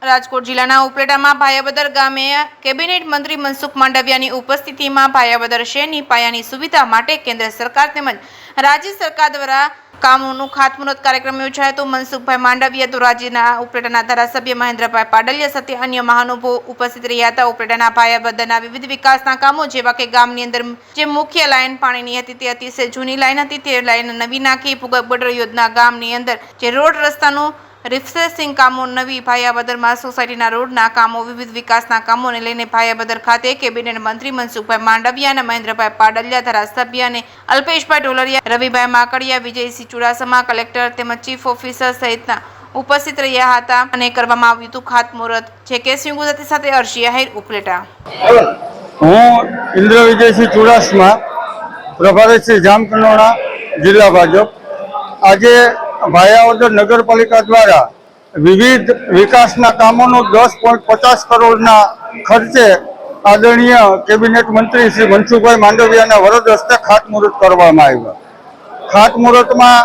રાજકોટ જિલ્લાના ઉપલેટામાં ભાયાબદર ગામે કેબિનેટ મંત્રી મનસુખ માંડવિયાની ઉપસ્થિતિમાં ભાયાબદર શહેરની પાયાની સુવિધા માટે કેન્દ્ર સરકાર તેમજ રાજ્ય સરકાર દ્વારા કામોનું ખાતમુહૂર્ત કાર્યક્રમ યોજાયો હતો। મનસુખભાઈ માંડવિયા તો રાજ્યના ઉપલેટાના ધારાસભ્ય મહેન્દ્રભાઈ પાડલિયા સાથે અન્ય મહાનુભાવો ઉપસ્થિત રહ્યા હતા। ઉપલેટાના ભાયાબદરના વિવિધ વિકાસના કામો જેવા કે ગામની અંદર જે મુખ્ય લાઇન પાણીની હતી તે અતિશય જૂની લાઇન હતી, તે લાઇન નવી નાખી, ભૂગર્ભ ગટર યોજના, ગામની અંદર જે રોડ રસ્તાનું રિફ્રેશિંગ કામો, નવી ભાયાબદરમાં સોસાયટીના રોડના કામો, વિવિધ વિકાસના કામોને લઈને ભાયાબદર ખાતે કેબિનેટ મંત્રી મનસુખભાઈ માંડવિયા અને મહેન્દ્રભાઈ પાડલિયા, ધારાસભ્ય અને અલ્પેશભાઈ ઢોલરિયા, રવિભાઈ માકડિયા, વિજયસિંહ ચુડાસમા, કલેક્ટર તેમજ ચીફ ઓફિસર સહિતના ઉપસ્થિત રહ્યા હતા અને કરવામાં આવ્યું હતું ખાતમુહૂર્ત। જે કે સિંહ ગુજરાતી સાથે અર્શી આહિર, ઉપલેટા। હું ઇન્દ્ર વિજયસિંહ ચુડાસમા, પ્રભારી શ્રી જામકંડોરણા, જિલ્લા ભાજપ। આજે ભાયાવદર નગરપાલિકા દ્વારા વિવિધ વિકાસના કામોનું 10.50 કરોડના ખર્ચે આદરણીય કેબિનેટ મંત્રી શ્રી મનસુખભાઈ માંડવિયાના વરદ હસ્તે ખાતમુહૂર્ત કરવામાં આવ્યા। ખાતમુહૂર્તમાં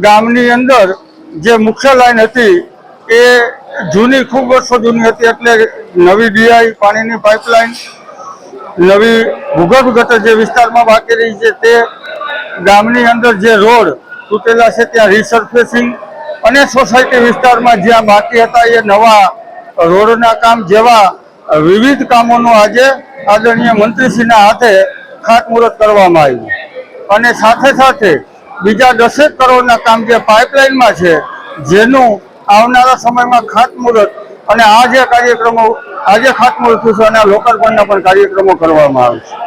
ગામની અંદર જે મુખ્ય લાઈન હતી એ જૂની, ખૂબ વર્ષો જૂની હતી, એટલે નવી ડીઆઈ પાણીની પાઇપલાઇન, નવી ભૂગર્ભ ગટર જે વિસ્તારમાં બાકી રહી છે તે, ગામની અંદર જે રોડ તૂટેલા છે ત્યાં રિસર્ફેસિંગ અને સોસાયટી વિસ્તારમાં જ્યાં બાકી હતા એ નવા રોડના કામ જેવા વિવિધ કામોનું આજે આદરણીય મંત્રીશ્રીના હાથે ખાતમુહૂર્ત કરવામાં આવ્યું અને સાથે સાથે બીજા 10 કરોડના કામ જે પાઇપલાઇનમાં છે જેનું આવનારા સમયમાં ખાતમુહૂર્ત અને આ જે કાર્યક્રમો આજે ખાતમુહૂર્ત થશે અને લોકાર્પણના પણ કાર્યક્રમો કરવામાં આવશે।